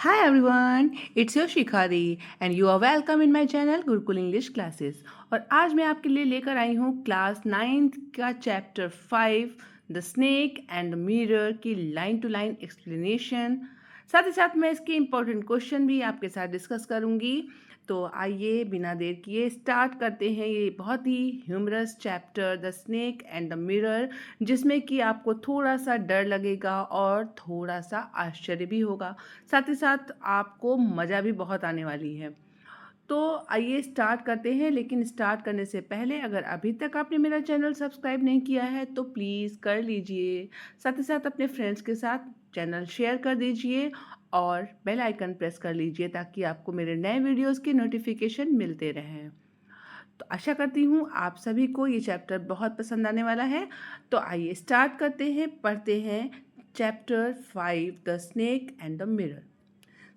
Hi everyone, it's your Shikhari and you are welcome in my channel Gurukul English classes. और आज मैं आपके लिए लेकर आई हूँ क्लास 9th का chapter 5 the snake and mirror की लाइन टू लाइन एक्सप्लेनेशन। साथ ही साथ मैं इसके इम्पोर्टेंट क्वेश्चन भी आपके साथ डिस्कस करूँगी। तो आइए बिना देर किए स्टार्ट करते हैं ये बहुत ही humorous chapter the snake and the mirror, जिसमें कि आपको थोड़ा सा डर लगेगा और थोड़ा सा आश्चर्य भी होगा। साथ ही साथ आपको मज़ा भी बहुत आने वाली है। तो आइए स्टार्ट करते हैं, लेकिन स्टार्ट करने से पहले अगर अभी तक आपने मेरा चैनल सब्सक्राइब नहीं किया है तो प्लीज़ कर लीजिए। साथ ही साथ अपने फ्रेंड्स के साथ चैनल शेयर कर दीजिए और बेल आइकन प्रेस कर लीजिए ताकि आपको मेरे नए वीडियोस के नोटिफिकेशन मिलते रहें। तो आशा करती हूँ आप सभी को ये चैप्टर बहुत पसंद आने वाला है। तो आइए स्टार्ट करते हैं, पढ़ते हैं chapter 5 the snake and the mirror.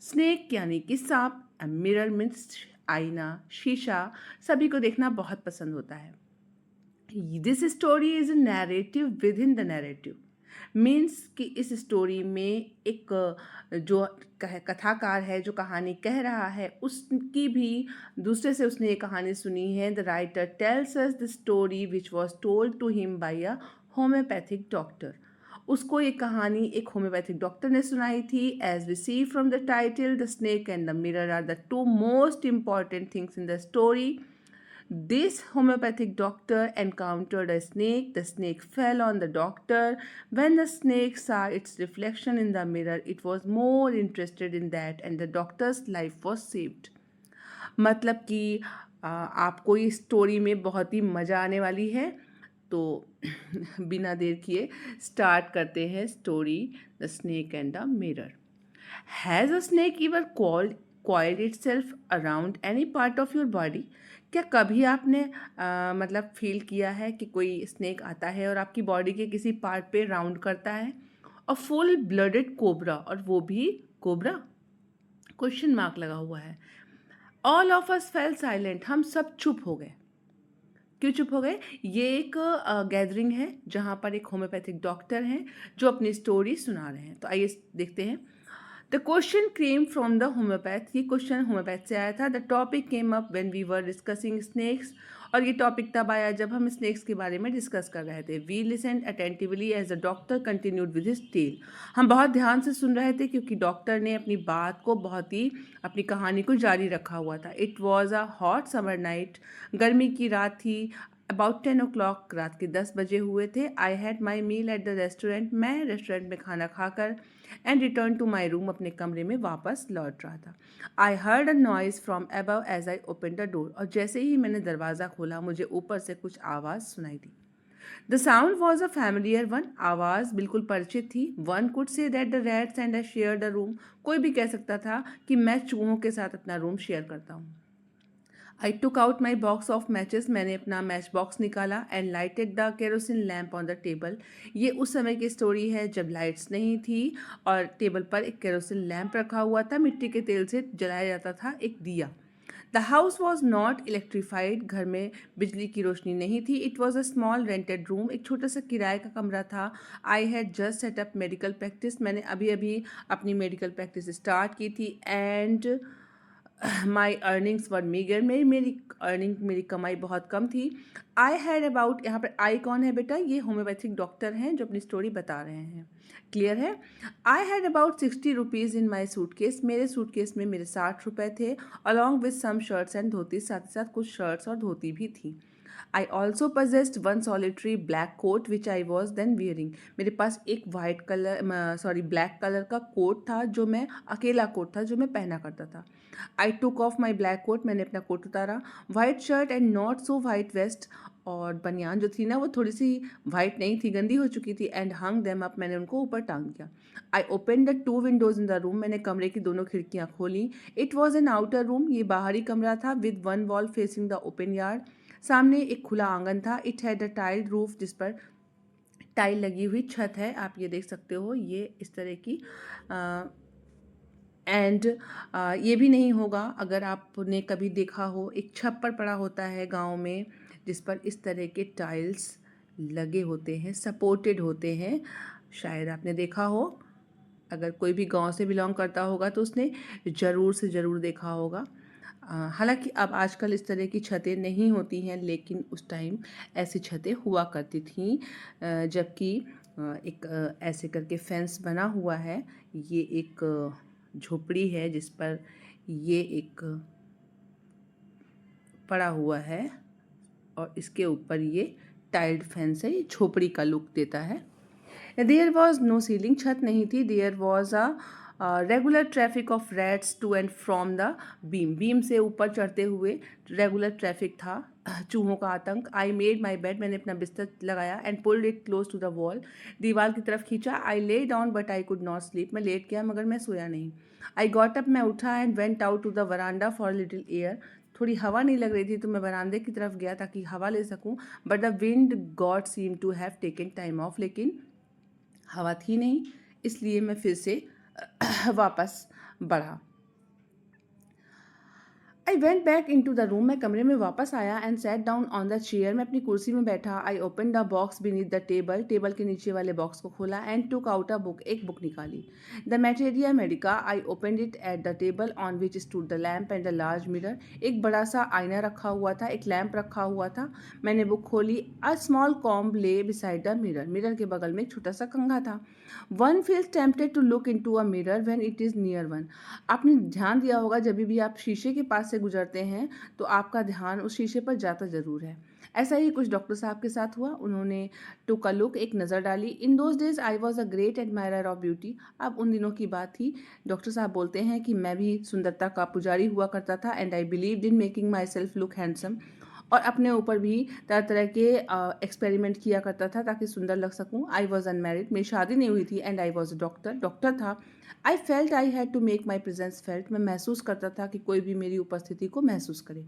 Snake यानी कि सांप, मिरर मीन्स आईना, शीशा। सभी को देखना बहुत पसंद होता है। This story is narrative with in the narrative, means कि इस स्टोरी में एक जो कथाकार है जो कहानी कह रहा है उसकी भी दूसरे से उसने ये कहानी सुनी है। The writer tells us the story which was told to him by a homeopathic doctor. उसको ये कहानी एक होम्योपैथिक डॉक्टर ने सुनाई थी। As we see from the title, the snake and the mirror are the two most important things in the story. This homeopathic doctor encountered a snake. The snake fell on the doctor. When the snake saw its reflection in the mirror, it was more interested in that, and the doctor's life was saved. मतलब कि आपको इस story में बहुत ही मज़ा आने वाली है। तो बिना देर किए स्टार्ट करते हैं story the snake and the mirror. Has a snake इवर coiled itself around any part of your body? क्या कभी आपने मतलब फील किया है कि कोई स्नेक आता है और आपकी बॉडी के किसी पार्ट पे राउंड करता है? अ फुल ब्लडेड कोबरा, और वो भी कोबरा? क्वेश्चन मार्क लगा हुआ है। All of us fail silent, हम सब चुप हो गए। क्यों चुप हो गए? ये एक गैदरिंग है जहाँ पर एक होम्योपैथिक डॉक्टर हैं जो अपनी स्टोरी सुना रहे हैं। तो आइए देखते हैं। The question came from the homeopath, ये क्वेश्चन होम्योपैथ से आया था। The topic came up when we were discussing snakes, और ये टॉपिक तब आया जब हम स्नेक्स के बारे में डिस्कस कर रहे थे। We listened attentively as the doctor continued with his tale, हम बहुत ध्यान से सुन रहे थे क्योंकि डॉक्टर ने अपनी बात को बहुत ही अपनी कहानी को जारी रखा हुआ था। It was a hot summer night, गर्मी की रात थी। अबाउट 10 o'clock, रात के 10 बजे हुए थे। I had my meal at the restaurant, मैं रेस्टोरेंट में खाना खाकर and return to my room, अपने कमरे में वापस लौट रहा था। I heard a noise from above as I open the door, और जैसे ही मैंने दरवाज़ा खोला मुझे ऊपर से कुछ आवाज़ सुनाई दी। The sound was a familiar one, आवाज़ बिल्कुल परिचित थी। One could say that the rats and I share the room, कोई भी कह सकता था कि मैं चूहों के साथ अपना रूम शेयर करता हूँ। I took out my box of matches, मैंने अपना मैच बॉक्स निकाला and lighted the kerosene lamp on the table. ये उस समय की स्टोरी है जब लाइट्स नहीं थी और टेबल पर एक केरोसिन लैम्प रखा हुआ था, मिट्टी के तेल से जलाया जाता था एक दिया। The house was not electrified, घर में बिजली की रोशनी नहीं थी। It was a small rented room, एक छोटा सा किराए का कमरा था। I had just set up medical practice, मैंने अभी अभी अपनी मेडिकल प्रैक्टिस स्टार्ट की थी। And my earnings were meagre, मेरी कमाई बहुत कम थी। आई हैड अबाउट, यहाँ पर आई कौन है बेटा? ये होम्योपैथिक डॉक्टर हैं जो अपनी स्टोरी बता रहे हैं। क्लियर है? I had about 60 rupees in my suitcase, मेरे सूटकेस में मेरे 60 रुपये थे। Along with some shirts and dhoti, साथ ही साथ कुछ शर्ट्स और धोती भी थी। I also possessed one solitary black coat which I was then wearing, मेरे पास एक वाइट कलर ब्लैक कलर का कोट था जो मैं अकेला कोट था जो मैं पहना करता था। I took off my black coat, मैंने अपना कोट उतारा। White shirt and not so white vest, और बनियान जो थी ना वो थोड़ी सी वाइट नहीं थी, गंदी हो चुकी थी। एंड हंग देम अप, मैंने उनको ऊपर टांग दिया। आई open the two Windows in the room, मैंने कमरे की दोनों खिड़कियाँ खोली। It was N outer room, ये बाहरी कमरा था। With one wall facing the open yard, सामने एक खुला आंगन था। It had a tiled roof, जिस पर टाइल लगी हुई छत है, आप ये देख सकते हो, ये इस तरह की। एंड ये भी नहीं होगा अगर आपने कभी देखा हो, एक छप्पर पड़ा होता है गांव में जिस पर इस तरह के टाइल्स लगे होते हैं, सपोर्टेड होते हैं, शायद आपने देखा हो। अगर कोई भी गांव से बिलोंग करता होगा तो उसने ज़रूर से ज़रूर देखा होगा। हालांकि अब आजकल इस तरह की छतें नहीं होती हैं, लेकिन उस टाइम ऐसी छतें हुआ करती थीं। जबकि एक ऐसे करके फेंस बना हुआ है। ये एक झोपड़ी है जिस पर ये एक पड़ा हुआ है और इसके ऊपर ये टाइल्ड फेंस है। ये झोपड़ी का लुक देता है। देयर वॉज नो सीलिंग, छत नहीं थी। There was a regular traffic of rats to and from the beam, beam से ऊपर चढ़ते हुए रेगुलर ट्रैफिक था, चूहों का आतंक। आई मेड माई बेड, मैंने अपना बिस्तर लगाया and pulled it close to the wall, दीवार की तरफ खींचा। I lay down but I could not sleep, मैं लेट गया मगर मैं सोया नहीं। आई गॉट अप, मैं उठा and went out to the veranda for little air, थोड़ी हवा नहीं लग रही थी तो मैं बरामदे की तरफ गया ताकि हवा ले सकूं। But the wind god seem to have taken time off, लेकिन हवा थी नहीं, इसलिए मैं फिर से वापस बढ़ा। I went back into the room, मैं कमरे में वापस आया and sat down on the chair, मैं अपनी कुर्सी में बैठा। I open the box beneath the table, table के नीचे वाले बॉक्स को खोला and took out a book, एक बुक निकाली। The materia medica, I open it at the table on which stood the lamp and the large mirror, एक बड़ा सा आईना रखा हुआ था, एक लैम्प रखा हुआ था। मैंने बुक खोली। A small comb lay beside the mirror, mirror के बगल में एक छोटा सा कंघा था। One feels tempted to look into a mirror when it is near one, आपने ध्यान दिया होगा जब भी आप शीशे के पास से गुजरते हैं तो आपका ध्यान उस शीशे पर जाता ज़रूर है। ऐसा ही कुछ डॉक्टर साहब के साथ हुआ। उन्होंने टुक अ लुक, एक नज़र डाली। In those days I was a great admirer of beauty, अब उन दिनों की बात थी। डॉक्टर साहब बोलते हैं कि मैं भी सुंदरता का पुजारी हुआ करता था and I believed in making my self look handsome, और अपने ऊपर भी तरह तरह के एक्सपेरिमेंट किया करता था ताकि सुंदर लग सकूं। आई वॉज अनमैरिड, मेरी शादी नहीं हुई थी and I was a doctor, doctor था। I felt I had to make my presence felt, मैं महसूस करता था कि कोई भी मेरी उपस्थिति को महसूस करे।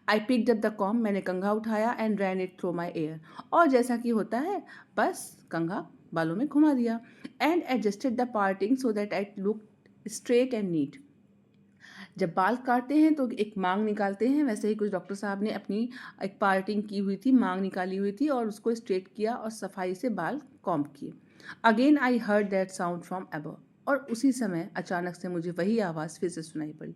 I picked up the com, मैंने कंघा उठाया and ran it through my air, और जैसा कि होता है बस कंघा बालों में घुमा दिया। And adjusted the parting so that I look straight and neat, जब बाल काटते हैं तो एक मांग निकालते हैं, वैसे ही कुछ डॉक्टर साहब ने अपनी एक पार्टिंग की हुई थी, मांग निकाली हुई थी और उसको स्ट्रेट किया और सफाई से बाल कॉम्ब किए। Again I heard that sound from above, और उसी समय अचानक से मुझे वही आवाज़ फिर से सुनाई पड़ी।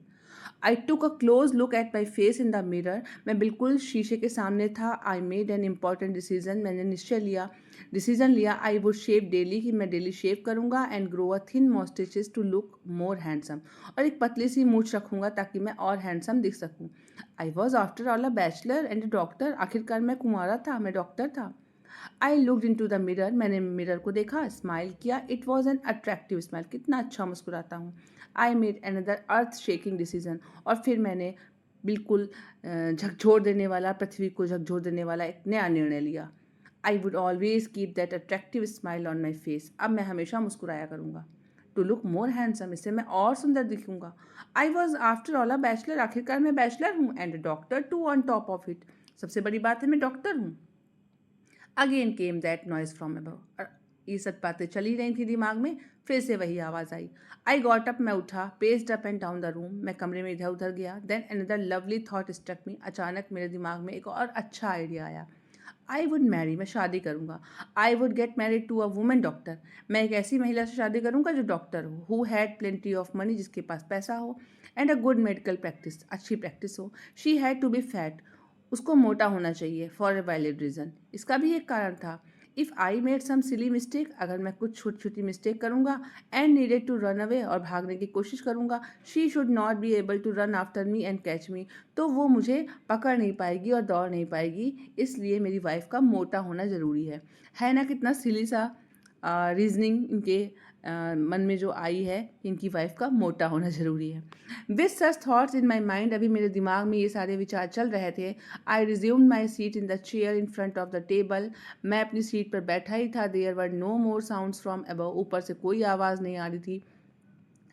I took a close look at my face in the mirror, मैं बिल्कुल शीशे के सामने था। I made an important decision, मैंने डिसीजन लिया। आई वुड शेव डेली, कि मैं डेली शेव करूंगा and grow a thin moustaches to look more handsome, और एक पतली सी मूछ रखूंगा ताकि मैं और हैंडसम दिख सकूं। I was after all a bachelor and doctor, आखिरकार मैं कुंवारा था, मैं डॉक्टर था। I looked into the mirror, मैंने मिरर को देखा, स्माइल किया। It was an attractive smile, कितना अच्छा मुस्कुराता हूँ। I made another earth shaking decision, और फिर मैंने बिल्कुल झकझोर देने वाला, पृथ्वी को झकझोर देने वाला एक नया निर्णय लिया। I would always keep that attractive smile on my face, अब मैं हमेशा मुस्कुराया करूँगा। टू लुक मोर हैंडसम, इससे मैं और सुंदर दिखूंगा। I was after all a bachelor, आखिरकार मैं बैचलर हूँ, and doctor too on top of it, सबसे बड़ी बात है मैं डॉक्टर हूँ। Again came that noise from above, ये सब बातें चली रही थी दिमाग में, फिर से वही आवाज़ आई। आई गॉट अप, मैं उठा, paced up and down the room, मैं कमरे में इधर उधर गया। Then another lovely thought struck me, अचानक मेरे दिमाग में एक और अच्छा आइडिया आया। आई वुड मैरी, मैं शादी करूंगा। I would get married to a women doctor, मैं एक ऐसी महिला से शादी करूंगा जो डॉक्टर हो, who had plenty of money, जिसके पास पैसा हो, and a good medical practice, अच्छी प्रैक्टिस हो। She had to be fat, उसको मोटा होना चाहिए, फॉर ए वैलिड रीज़न, इसका भी एक कारण था। If I made some silly mistake, अगर मैं कुछ छोटी छोटी मिस्टेक करूंगा, and needed to run away, और भागने की कोशिश करूंगा, she should not be able to run after me and catch me, तो वो मुझे पकड़ नहीं पाएगी और दौड़ नहीं पाएगी, इसलिए मेरी वाइफ का मोटा होना ज़रूरी है ना। कितना सिली सा रीजनिंग इनके मन में जो आई है कि इनकी वाइफ का मोटा होना ज़रूरी है। With such thoughts in my mind, अभी मेरे दिमाग में ये सारे विचार चल रहे थे। I resumed my seat in the chair in front of the table, मैं अपनी सीट पर बैठा ही था। There were no more sounds from above, ऊपर से कोई आवाज़ नहीं आ रही थी।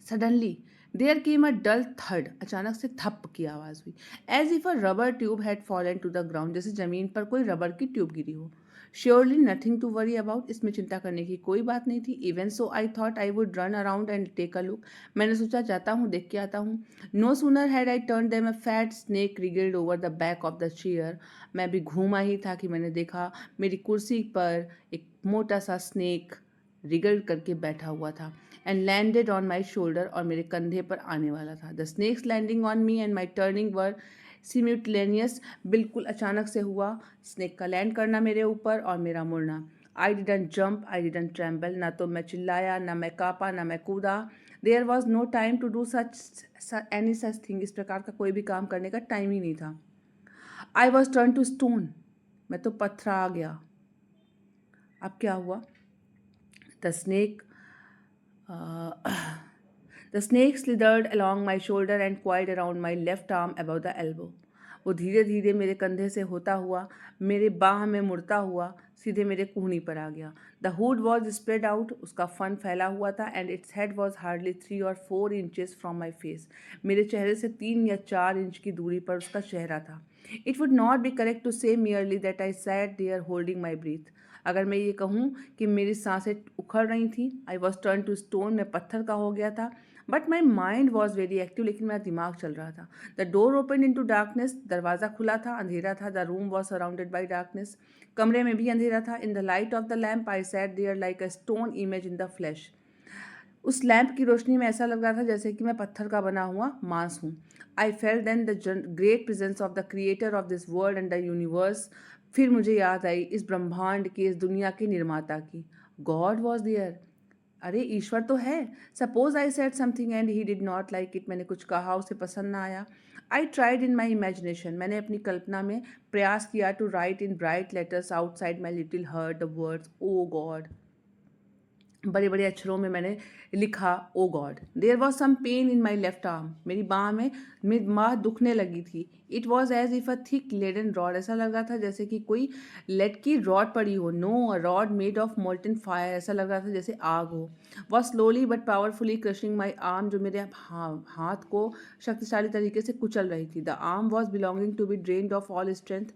Suddenly there came a dull थर्ड, अचानक से थप की आवाज़ हुई। As if a rubber tube had fallen to the ground, जैसे ज़मीन पर कोई रबर की ट्यूब गिरी हो। Surely nothing to worry about, इसमें चिंता करने की कोई बात नहीं थी। Even so I thought I would run around and take a look, मैंने सोचा जाता हूँ देख के आता हूँ। No sooner had I turn them a fat snake wriggled over the back of the chair, मैं भी घूमा ही था कि मैंने देखा मेरी कुर्सी पर एक मोटा सा स्नेक रिगल करके बैठा हुआ था and landed on my shoulder और मेरे कंधे पर आने वाला था। The snake's landing on me and my turning were simultaneous, बिल्कुल अचानक से हुआ स्नेक का लैंड करना मेरे ऊपर और मेरा मुड़ना। I didn't jump, I didn't tremble, ना तो मैं चिल्लाया, ना मैं काँपा, ना मैं कूदा। There was no time to do such any such thing, इस प्रकार का कोई भी काम करने का टाइम ही नहीं था। I was turn to stone, मैं तो पत्थरा गया। अब क्या हुआ? The snake The snake slithered along my shoulder and coiled around my left arm above the elbow. वो धीरे धीरे मेरे कंधे से होता हुआ मेरे बाह में मुड़ता हुआ सीधे मेरे कूहनी पर आ गया। The hood was spread out, उसका फन फैला हुआ था and its head was hardly 3 or 4 inches from my face. मेरे चेहरे से 3 या 4 इंच की दूरी पर उसका चेहरा था। It would not be correct to say merely that I sat there holding my breath. अगर मैं ये कहूँ कि मेरी सांसें उखड़ रही थी, I was turn to stone, मैं पत्थर का हो गया था, but my mind was very active, लेकिन मेरा दिमाग चल रहा था। The door open into darkness, दरवाज़ा खुला था, अंधेरा था। The room was surrounded by darkness, कमरे में भी अंधेरा था। In the light of the lamp I sat there like a stone image in the flash. उस लैम्प की रोशनी में ऐसा लग रहा था जैसे कि मैं पत्थर का बना हुआ मांस हूँ। I fell then the great presence of the creator of this world and the universe. फिर मुझे याद आई इस ब्रह्मांड की, इस दुनिया के निर्माता की। गॉड वॉज देयर, अरे ईश्वर तो है। Suppose I said something and he did not like it, मैंने कुछ कहा, उसे पसंद ना आया। I tried in my imagination, मैंने अपनी कल्पना में प्रयास किया to write in bright letters outside my little heart the words O God. बड़े बड़े अक्षरों में मैंने लिखा O God. There was some pain in my left arm, मेरी बाह दुखने लगी थी। It was as if a thick leaden rod, ऐसा लग रहा था जैसे कि कोई लेड की रॉड पड़ी हो। No, a rod made of molten fire, ऐसा लग रहा था जैसे आग हो। Was slowly but powerfully crushing my arm, जो मेरे हाथ को शक्तिशाली तरीके से कुचल रही थी। The arm was belonging to be drained off all strength,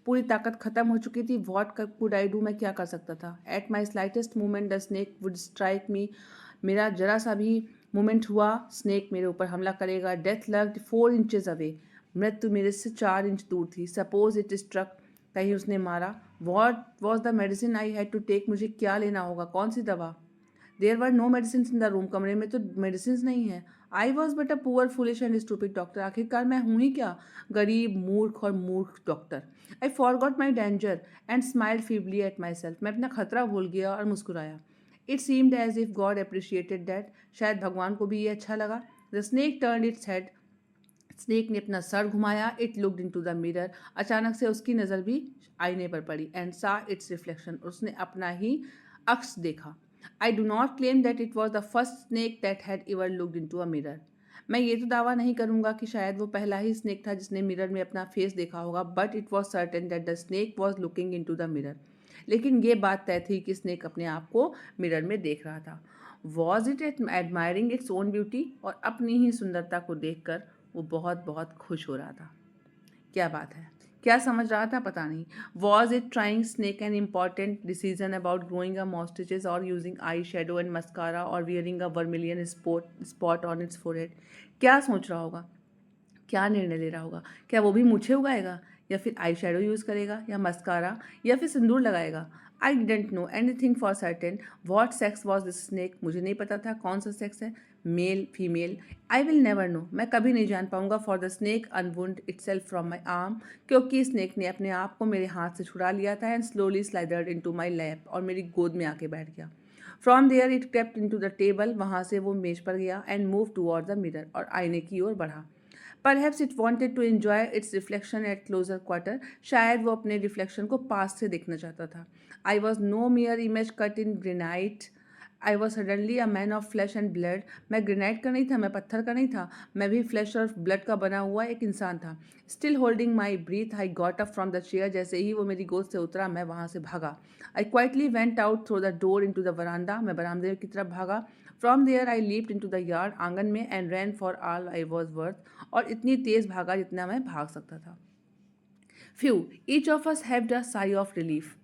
पूरी ताकत खत्म हो चुकी थी। वॉट कुड आई डू, मैं क्या कर सकता था? At my slightest movement the snake would strike मी, मेरा जरा सा भी मूवमेंट हुआ स्नेक मेरे ऊपर हमला करेगा। डेथ लग्ड 4 inches अवे, मृत्यु मेरे से 4 इंच दूर थी। सपोज इट स्ट्रक, कहीं उसने मारा। What was the medicine I had to take, मुझे क्या लेना होगा, कौन सी दवा? There were no medicine in the room, कमरे में तो मेडिसिन नहीं है। I was but a poor foolish and stupid doctor, आखिरकार मैं हूँ ही क्या, गरीब मूर्ख और मूर्ख doctor. I forgot my danger and smiled feebly at myself, मैं अपना खतरा भूल गया और मुस्कुराया। It seemed as if god appreciated that, शायद भगवान को भी ये अच्छा लगा। The snake turn its head, snake ने अपना सर घुमाया। It looked into the mirror, अचानक से उसकी नज़र भी आईने पर पड़ी। एंड सा इट्स रिफ्लेक्शन, उसने अपना ही अक्स देखा। I do not claim that it was the first snake that had ever looked into a mirror, मैं ये तो दावा नहीं करूंगा कि शायद वो पहला ही स्नेक था जिसने मिरर में अपना फेस देखा होगा, but it was certain that the snake was looking into the mirror. लेकिन ये बात तय थी कि स्नेक अपने आप को मिरर में देख रहा था। Was it admiring its own beauty, और अपनी ही सुंदरता को देखकर वो बहुत बहुत खुश हो रहा था। क्या बात है, क्या समझ रहा था पता नहीं। Was it trying snake an important decision about growing a moustaches और using eye shadow and mascara और wearing a vermilion spot on its forehead? क्या सोच रहा होगा, क्या निर्णय ले रहा होगा? क्या वो भी मूछें उगाएगा, या फिर आई शेडो यूज़ करेगा, या मस्कारा, या फिर सिंदूर लगाएगा? I didn't know anything for certain. What sex was this snake, मुझे नहीं पता था कौन सा सेक्स है, male female. I will never know, मैं कभी नहीं जान पाऊंगा। For the snake unwound itself from my arm, क्योंकि स्नेक ने अपने आप को मेरे हाथ से छुड़ा लिया था। And slowly slithered into my lap, और मेरी गोद में आके बैठ गया। From there it crept into the table, वहाँ से वो मेज पर गया। And move toward the mirror, और आईने की ओर बढ़ा। Perhaps it wanted to enjoy its reflection at closer quarter, शायद वो अपने रिफ्लेक्शन को पास से देखना चाहता था। I was no mere image cut in granite. I was suddenly a man of flesh and blood. मैं ग्रेनाइट का नहीं था, मैं पत्थर का नहीं था, मैं भी फ्लैश और ब्लड का बना हुआ एक इंसान था। Still holding my breath, I got up from the chair. जैसे ही वो मेरी गोद से उतरा, मैं वहाँ से भागा। I quietly went out through the door into the veranda. मैं बरामदे की तरफ भागा। From there I leaped into the yard, आंगन में, and ran for all I was worth. और इतनी तेज़ भागा जितना मैं भाग सकता था। Phew each of us heaved a sigh of relief.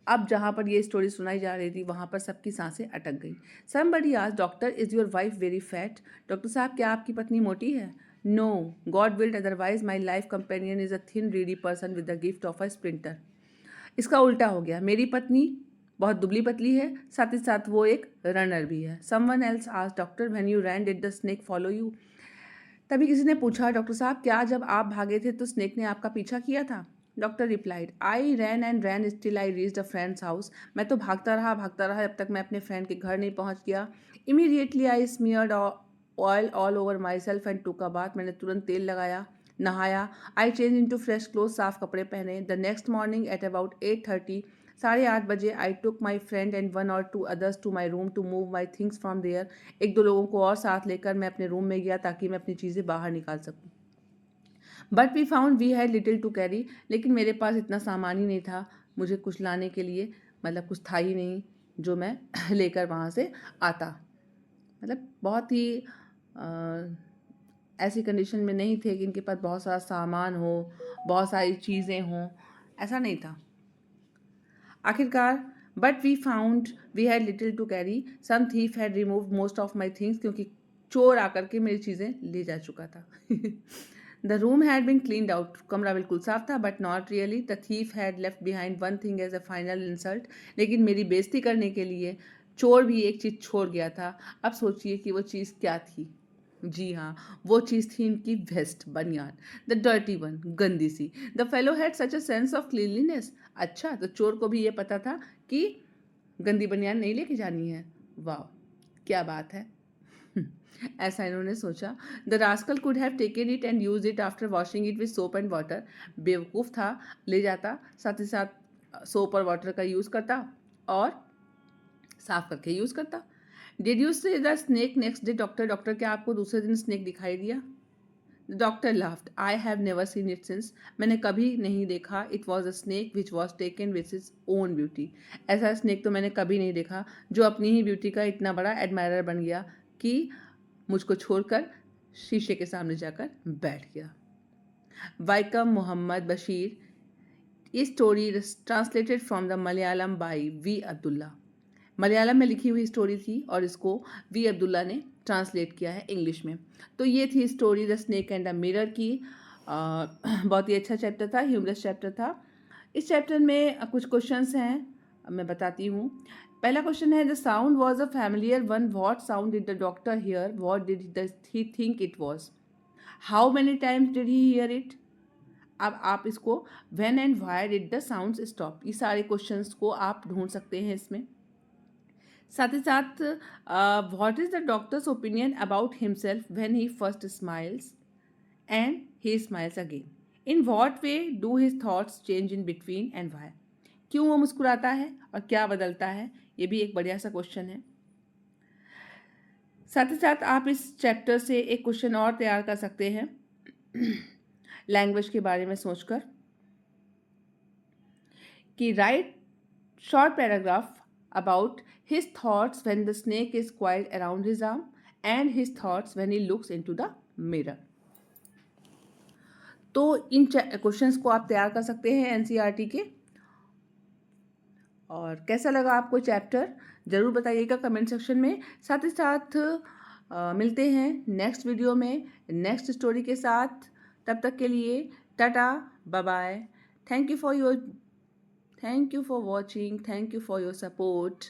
अब जहाँ पर ये स्टोरी सुनाई जा रही थी वहाँ पर सबकी सांसें अटक गई। Somebody asked, doctor is your wife very fat? Doctor साहब, क्या आपकी पत्नी मोटी है? No, god willed otherwise my life companion is a thin reedy person with the gift of a sprinter. इसका उल्टा हो गया, मेरी पत्नी बहुत दुबली पतली है, साथ ही साथ वो एक रनर भी है। Someone else asked doctor when you ran did the snake follow you. तभी किसी ने पूछा, डॉक्टर साहब क्या जब आप भागे थे तो स्नेक ने आपका पीछा किया था? Doctor replied, I ran and ran still I reached a friend's house. मैं तो भागता रहा जब तक मैं अपने फ्रेंड के घर नहीं पहुंच गया। Immediately I smeared oil all over myself and took a bath. मैंने तुरंत तेल लगाया, नहाया। I change into fresh cloth, साफ कपड़े पहने। The next morning at about 8:30, 8:30 I took my friend and 1 or 2 others to my room to move my things from there. एक दो लोगों को और साथ लेकर मैं अपने रूम में गया ताकि मैं अपनी चीज़ें बाहर निकाल सकूँ। But we found we had little to carry. लेकिन मेरे पास इतना सामान ही नहीं था मुझे कुछ लाने के लिए, मतलब कुछ था ही नहीं जो मैं लेकर वहाँ से आता। मतलब बहुत ही ऐसी कंडीशन में नहीं थे कि इनके पास बहुत सारा सामान हो, बहुत सारी चीज़ें हों, ऐसा नहीं था। आखिरकार but we found we had little to carry, some thief had remove most of my things, क्योंकि चोर आकर के मेरी चीज़ें ले जा चुका था। The room had been cleaned out, कमरा बिल्कुल साफ था, but not really. The thief had left behind one thing as a final insult, लेकिन मेरी बेइज्जती करने के लिए चोर भी एक चीज़ छोड़ गया था। अब सोचिए कि वो चीज़ क्या थी। जी हाँ, वो चीज़ थी इनकी वेस्ट, बनियान, द डर्टी वन, गंदी सी। The fellow had such a sense of cleanliness. अच्छा, तो चोर को भी ये पता था कि गंदी बनियान नहीं लेके जानी है। वाह, क्या बात है। ऐसा इन्होंने सोचा। The rascal could have taken it and use it after washing it with soap and water. बेवकूफ़ था, ले जाता, साथ ही साथ सोप और वाटर का यूज़ करता और साफ करके यूज़ करता। डिड यू से the snake next day doctor? Doctor क्या आपको दूसरे दिन स्नेक दिखाई दिया? Doctor laughed, I have never seen it since. मैंने कभी नहीं देखा। It was a snake which was taken with is own beauty. ऐसा स्नेक तो मैंने कभी नहीं देखा जो अपनी ही ब्यूटी का इतना बड़ा एडमायरर बन गया कि मुझको छोड़कर शीशे के सामने जाकर बैठ गया। वाइकम मोहम्मद बशीर। इस story translated from the Malayalam by V Abdulla. Malayalam में लिखी हुई स्टोरी थी और इसको वी अब्दुल्ला ने ट्रांसलेट किया है इंग्लिश में। तो ये थी story the snake and the mirror की। बहुत ही अच्छा चैप्टर था, ह्यूमरस चैप्टर था। इस चैप्टर में कुछ क्वेश्चंस हैं, मैं बताती हूँ। पहला क्वेश्चन है, the sound was a familiar one, what sound did the doctor here, what did he think it was, how many times did he here it. अब आप इसको when and why did the sounds stop, ये सारे questions को आप ढूंढ सकते हैं इसमें। साथ ही साथ what is the doctors opinion about himself when he first smiles and he smiles again, in what way do his thoughts change in between and why, क्यों वो मुस्कुराता है और क्या बदलता है, ये भी एक बढ़िया सा क्वेश्चन है। साथ ही साथ आप इस चैप्टर से एक क्वेश्चन और तैयार कर सकते हैं लैंग्वेज के बारे में सोचकर कि right short paragraph about his thoughts when the snake is coiled around his arm and his thoughts when he looks into the mirror। तो इन क्वेश्चंस को आप तैयार कर सकते हैं एनसीईआरटी के। और कैसा लगा आपको चैप्टर ज़रूर बताइएगा कमेंट सेक्शन में। साथ ही साथ मिलते हैं नेक्स्ट वीडियो में नेक्स्ट स्टोरी के साथ। तब तक के लिए tata, bye bye. Thank you for watching, thank you for your support.